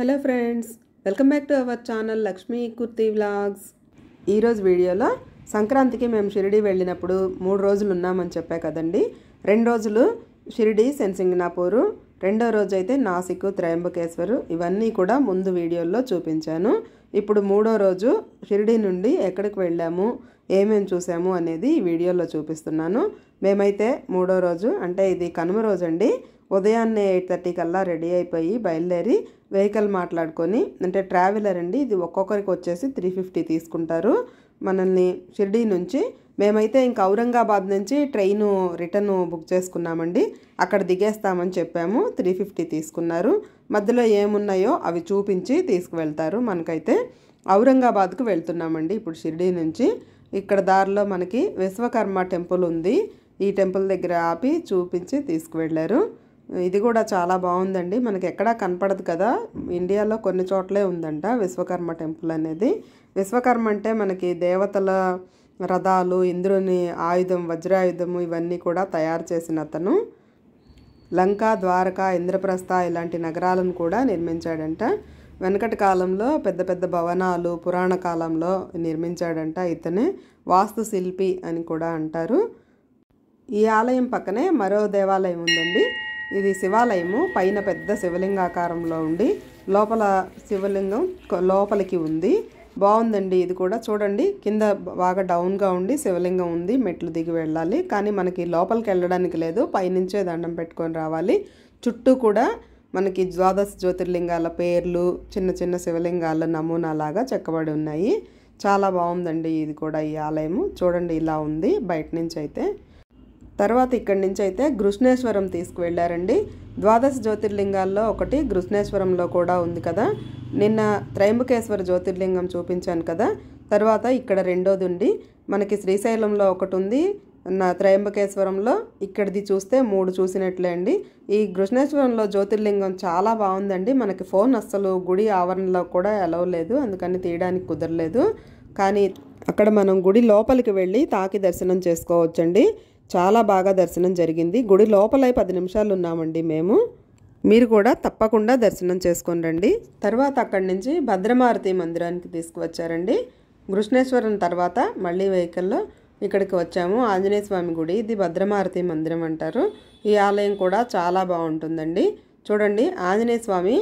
Hello friends, welcome back to our channel Lakshmi kurti vlogs. ఈరోజు వీడియోలో సంక్రాంతికి మేము షిరిడి వెళ్ళినప్పుడు 3 రోజులు ఉన్నామని చెప్పా కదండి. 2 రోజులు షిరిడి సెన్సింగనాపూరు, రెండో రోజు అయితే నాసిక్ త్రయంబకేశ్వరు. ఇవన్నీ కూడా ముందు వీడియోలో చూపించాను. ఇప్పుడు 3వ రోజు షిరిడి నుండి ఎక్కడికి వెళ్ళాము, ఏమేమి చూసాము అనేది ఈ వీడియోలో చూపిస్తున్నాను. మేమైతే 3వ రోజు అంటే ఇది కనుమ రోజు అండి, ఉదయాన్నే 8:30 కల్లా రెడీ అయిపోయి బయలుదేరి వెహికల్ మాట్లాడుకొని, అంటే ట్రావెలర్ అండి, ఇది ఒక్కొక్కరికి వచ్చేసి 350 తీసుకుంటారు మనల్ని షిరిడి నుంచి. మేమైతే ఇంక ఔరంగాబాద్ నుంచి ట్రైను రిటర్న్ బుక్ చేసుకున్నామండి. అక్కడ దిగేస్తామని చెప్పాము. 350 తీసుకున్నారు. మధ్యలో ఏమున్నాయో అవి చూపించి తీసుకువెళ్తారు. మనకైతే ఔరంగాబాద్కు వెళ్తున్నామండి ఇప్పుడు షిరిడి నుంచి. ఇక్కడ దారిలో మనకి విశ్వకర్మ టెంపుల్ ఉంది. ఈ టెంపుల్ దగ్గర ఆపి చూపించి తీసుకువెళ్ళారు. ఇది కూడా చాలా బాగుందండి, మనకి ఎక్కడా కనపడదు కదా, ఇండియాలో కొన్ని చోట్లే ఉందంట విశ్వకర్మ టెంపుల్ అనేది. విశ్వకర్మ అంటే మనకి దేవతల రథాలు, ఇంద్రుని ఆయుధం వజ్రాయుధము ఇవన్నీ కూడా తయారు చేసిన అతను. లంక, ద్వారక, ఇంద్రప్రస్థ ఇలాంటి నగరాలను కూడా నిర్మించాడంట. వెనకటి కాలంలో పెద్ద పెద్ద భవనాలు పురాణ కాలంలో నిర్మించాడంట ఇతనే. వాస్తు శిల్పి అని కూడా అంటారు. ఈ ఆలయం పక్కనే మరో దేవాలయం ఉందండి. ఇది శివాలయము, పైన పెద్ద శివలింగాకారంలో ఉండి లోపల శివలింగం లోపలికి ఉంది. బాగుందండి ఇది కూడా. చూడండి, కింద బాగా డౌన్గా ఉండి శివలింగం ఉంది, మెట్లు దిగి వెళ్ళాలి. కానీ మనకి లోపలికి వెళ్ళడానికి లేదు, పైనుంచే దండం పెట్టుకొని రావాలి. చుట్టూ కూడా మనకి 12 జ్యోతిర్లింగాల పేర్లు, చిన్న చిన్న శివలింగాల నమూనాలాగా చెక్కబడి ఉన్నాయి. చాలా బాగుందండి ఇది కూడా. ఈ ఆలయము చూడండి ఇలా ఉంది బయట నుంచి అయితే. తర్వాత ఇక్కడి నుంచి అయితే గృష్ణేశ్వరం తీసుకువెళ్ళారండి. 12 జ్యోతిర్లింగాల్లో ఒకటి గృష్ణేశ్వరంలో కూడా ఉంది కదా. నిన్న త్రయంబకేశ్వర జ్యోతిర్లింగం చూపించాను కదా. తర్వాత ఇక్కడ రెండోది ఉండి మనకి శ్రీశైలంలో ఒకటి ఉంది, త్రయంబకేశ్వరంలో ఇక్కడిది చూస్తే 3 చూసినట్లే అండి. ఈ గృష్ణేశ్వరంలో జ్యోతిర్లింగం చాలా బాగుందండి. మనకి ఫోన్ అస్సలు గుడి ఆవరణలో కూడా అలౌ లేదు, అందుకని తీయడానికి కుదరలేదు. కానీ అక్కడ మనం గుడి లోపలికి వెళ్ళి తాకి దర్శనం చేసుకోవచ్చండి. చాలా బాగా దర్శనం జరిగింది. గుడి లోపల 10 నిమిషాలు ఉన్నామండి మేము. మీరు కూడా తప్పకుండా దర్శనం చేసుకొని రండి. తర్వాత అక్కడి నుంచి భద్రమారుతి మందిరానికి తీసుకువచ్చారండి. గృష్ణేశ్వరం తర్వాత మళ్ళీ వెహికల్లో ఇక్కడికి వచ్చాము. ఆంజనేయ స్వామి గుడి, ఇది భద్రమారుతి మందిరం అంటారు. ఈ ఆలయం కూడా చాలా బాగుంటుందండి. చూడండి, ఆంజనేయ స్వామి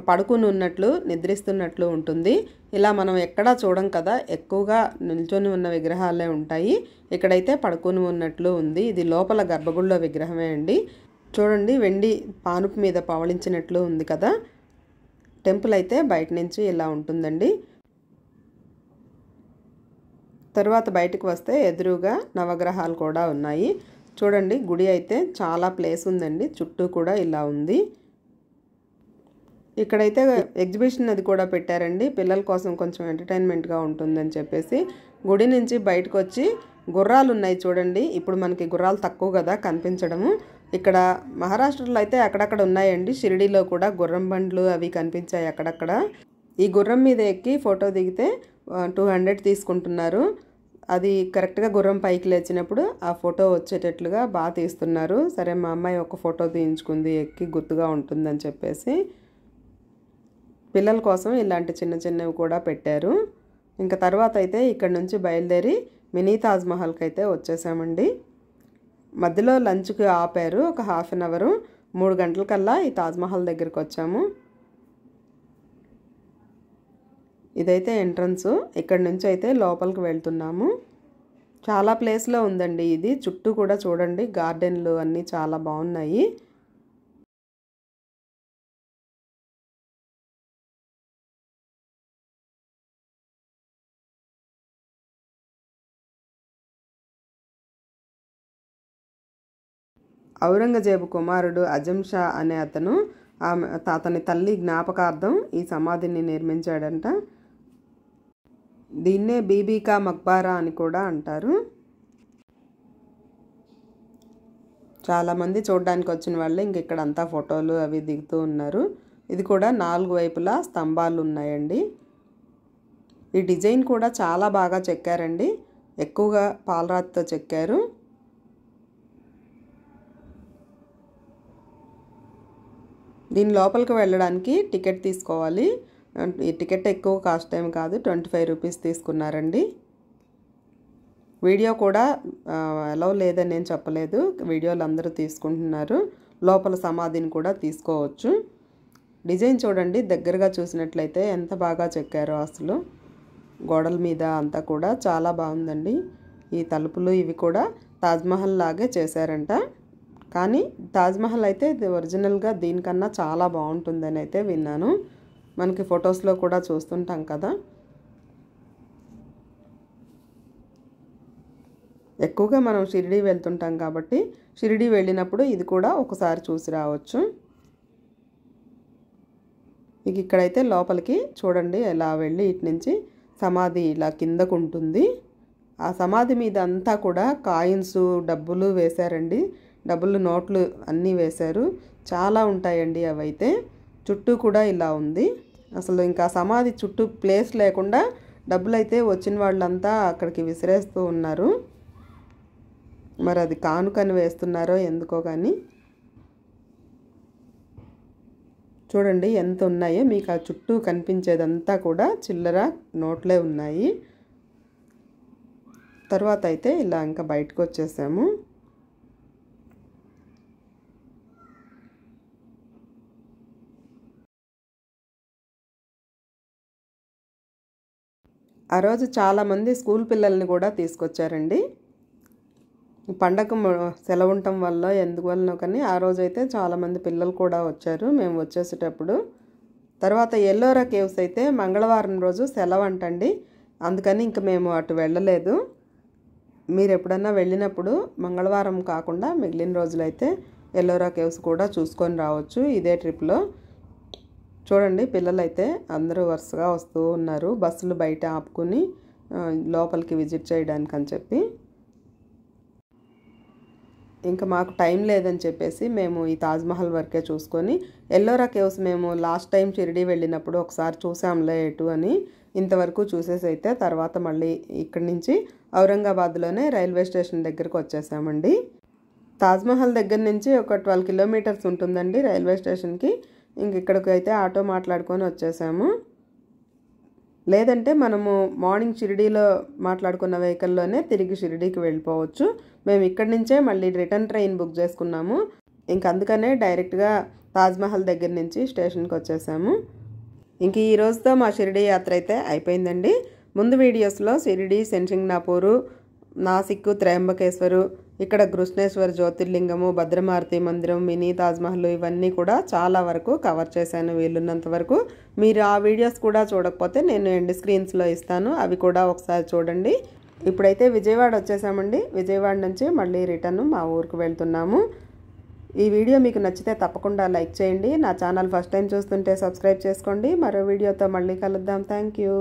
పడుకుని ఉన్నట్లు నిద్రిస్తున్నట్లు ఉంటుంది. ఇలా మనం ఎక్కడా చూడం కదా, ఎక్కువగా నిల్చొని ఉన్న విగ్రహాలే ఉంటాయి. ఇక్కడైతే పడుకుని ఉన్నట్లు ఉంది. ఇది లోపల గర్భగుడిలో విగ్రహమే అండి. చూడండి, వెండి పానుపు మీద పవళించినట్లు ఉంది కదా. టెంపుల్ అయితే బయట నుంచి ఇలా ఉంటుందండి. తర్వాత బయటకు వస్తే ఎదురుగా నవగ్రహాలు కూడా ఉన్నాయి. చూడండి, గుడి అయితే చాలా ప్లేస్ ఉందండి, చుట్టూ కూడా ఇలా ఉంది. ఇక్కడైతే ఎగ్జిబిషన్ అది కూడా పెట్టారండి, పిల్లల కోసం కొంచెం ఎంటర్టైన్మెంట్గా ఉంటుందని చెప్పేసి. గుడి నుంచి బయటకు వచ్చి గుర్రాలు ఉన్నాయి చూడండి. ఇప్పుడు మనకి గుర్రాలు తక్కువ కదా కనిపించడము. ఇక్కడ మహారాష్ట్రలో అయితే అక్కడక్కడ ఉన్నాయండి. షిరిడీలో కూడా గుర్రం బండ్లు అవి కనిపించాయి అక్కడక్కడ. ఈ గుర్రం మీద ఎక్కి ఫోటో దిగితే 200 తీసుకుంటున్నారు. అది కరెక్ట్గా గుర్రం పైకి లేచినప్పుడు ఆ ఫోటో వచ్చేటట్లుగా బాగా తీస్తున్నారు. సరే, మా అమ్మాయి ఒక ఫోటో తీయించుకుంది ఎక్కి, గుర్తుగా ఉంటుందని చెప్పేసి. పిల్లల కోసం ఇలాంటి చిన్న చిన్నవి కూడా పెట్టారు. ఇంకా తర్వాత అయితే ఇక్కడ నుంచి బయలుదేరి మినీ తాజ్మహల్కి అయితే వచ్చేసామండి. మధ్యలో లంచ్కి ఆపారు ఒక 1/2 అవర్. 3 గంటలకల్లా ఈ తాజ్మహల్ దగ్గరికి వచ్చాము. ఇదైతే ఎంట్రన్స్. ఇక్కడ నుంచి అయితే లోపలికి వెళ్తున్నాము. చాలా ప్లేస్లో ఉందండి ఇది. చుట్టూ కూడా చూడండి, గార్డెన్లు అన్నీ చాలా బాగున్నాయి. ఔరంగజేబు కుమారుడు అజం షా అనే అతని తల్లి జ్ఞాపకార్థం ఈ సమాధిని నిర్మించాడంట. దీన్నే బీబీ కా మక్బారా అని కూడా అంటారు. చాలామంది చూడడానికి వచ్చిన వాళ్ళు ఇంక ఇక్కడ అంతా ఫోటోలు అవి దిగుతూ ఉన్నారు. ఇది కూడా 4 వైపులా స్తంభాలు ఉన్నాయండి. ఈ డిజైన్ కూడా చాలా బాగా చెక్కారండి, ఎక్కువగా పాలరాతితో చెక్కారు. దీని లోపలికి వెళ్ళడానికి టికెట్ తీసుకోవాలి. ఈ టికెట్ ఎక్కువ కాస్ట్ ఏం కాదు, 25 రూపీస్ తీసుకున్నారండి. వీడియో కూడా అలౌ లేదని నేను చెప్పలేదు, వీడియోలు అందరూ తీసుకుంటున్నారు. లోపల సమాధిని కూడా తీసుకోవచ్చు. డిజైన్ చూడండి, దగ్గరగా చూసినట్లయితే ఎంత బాగా చెక్కారో అసలు. గోడల మీద అంతా కూడా చాలా బాగుందండి. ఈ తలుపులు ఇవి కూడా తాజ్మహల్ లాగే చేశారంట. కానీ తాజ్మహల్ అయితే ఇది ఒరిజినల్గా దీనికన్నా చాలా బాగుంటుందని అయితే విన్నాను. మనకి ఫొటోస్లో కూడా చూస్తుంటాం కదా. ఎక్కువగా మనం షిరిడీ వెళ్తుంటాం కాబట్టి షిరిడీ వెళ్ళినప్పుడు ఇది కూడా ఒకసారి చూసి రావచ్చు. ఇక్కడైతే లోపలికి చూడండి ఎలా వెళ్ళి ఇటు నుంచి సమాధి ఇలా కిందకు ఉంటుంది. ఆ సమాధి మీద అంతా కూడా కాయిన్స్, డబ్బులు వేశారండి. డబ్బులు నోట్లు అన్నీ వేశారు. చాలా ఉంటాయండి అవైతే. చుట్టూ కూడా ఇలా ఉంది. అసలు ఇంకా సమాధి చుట్టూ ప్లేస్ లేకుండా డబ్బులైతే వచ్చిన వాళ్ళంతా అక్కడికి విసిరేస్తూ ఉన్నారు. మరి అది కానుకని వేస్తున్నారో ఎందుకో కానీ. చూడండి ఎంత ఉన్నాయో మీకు. ఆ చుట్టూ కనిపించేదంతా కూడా చిల్లర నోట్లే ఉన్నాయి. తర్వాత అయితే ఇలా ఇంకా బయటకు వచ్చేసాము. ఆ రోజు చాలామంది స్కూల్ పిల్లల్ని కూడా తీసుకొచ్చారండి. పండగ సెలవు ఉండటం వల్ల ఎందువల్లనో కానీ ఆ రోజైతే చాలామంది పిల్లలు కూడా వచ్చారు మేము వచ్చేసేటప్పుడు. తర్వాత ఎల్లోరా కేవ్స్ అయితే మంగళవారం రోజు సెలవు అంటండి. అందుకని ఇంక మేము అటు వెళ్ళలేదు. మీరు ఎప్పుడన్నా వెళ్ళినప్పుడు మంగళవారం కాకుండా మిగిలిన రోజులైతే ఎల్లోరా కేవ్స్ కూడా చూసుకొని రావచ్చు ఇదే ట్రిప్లో. చూడండి పిల్లలైతే అందరూ వరుసగా వస్తూ ఉన్నారు, బస్సులు బయట ఆపుకుని లోపలికి విజిట్ చేయడానికి అని చెప్పి. ఇంకా మాకు టైం లేదని చెప్పేసి మేము ఈ తాజ్మహల్ వరకే చూసుకొని, ఎల్లోరా కేవ్స్ మేము లాస్ట్ టైం షిరిడీ వెళ్ళినప్పుడు ఒకసారి చూసాంలే ఎటు అని, ఇంతవరకు చూసేసి అయితే తర్వాత మళ్ళీ ఇక్కడి నుంచి ఔరంగాబాద్లోనే రైల్వే స్టేషన్ దగ్గరకు వచ్చేసామండి. తాజ్మహల్ దగ్గర నుంచి ఒక 12 కిలోమీటర్స్ ఉంటుందండి రైల్వే స్టేషన్కి. ఇంక ఇక్కడికి అయితే ఆటో మాట్లాడుకొని వచ్చేసాము. లేదంటే మనము మార్నింగ్ షిరిడీలో మాట్లాడుకున్న వెహికల్లోనే తిరిగి షిరిడీకి వెళ్ళిపోవచ్చు. మేము ఇక్కడి నుంచే మళ్ళీ రిటర్న్ ట్రైన్ బుక్ చేసుకున్నాము. ఇంక అందుకనే డైరెక్ట్గా తాజ్మహల్ దగ్గర నుంచి స్టేషన్కి వచ్చేసాము. ఇంక ఈ రోజుతో మా షిరిడీ యాత్ర అయితే అయిపోయిందండి. ముందు వీడియోస్లో షిరిడీ, శనిసింగ్నాపూరు, నాసిక్, త్రయంబకేశ్వరు, ఇక్కడ కృష్ణేశ్వర జ్యోతిర్లింగము, భద్రమారుతి మందిరం, మినీ తాజ్మహల్ ఇవన్నీ కూడా చాలా వరకు కవర్ చేశాను వీలున్నంత వరకు. మీరు ఆ వీడియోస్ కూడా చూడకపోతే నేను ఎండ్ స్క్రీన్స్లో ఇస్తాను, అవి కూడా ఒకసారి చూడండి. ఇప్పుడైతే విజయవాడ వచ్చేసామండి. విజయవాడ నుంచి మళ్ళీ రిటర్న్ మా ఊరికి వెళ్తున్నాము. ఈ వీడియో మీకు నచ్చితే తప్పకుండా లైక్ చేయండి. నా ఛానల్ ఫస్ట్ టైం చూస్తుంటే సబ్స్క్రైబ్ చేసుకోండి. మరో వీడియోతో మళ్ళీ కలుద్దాం. Thank you.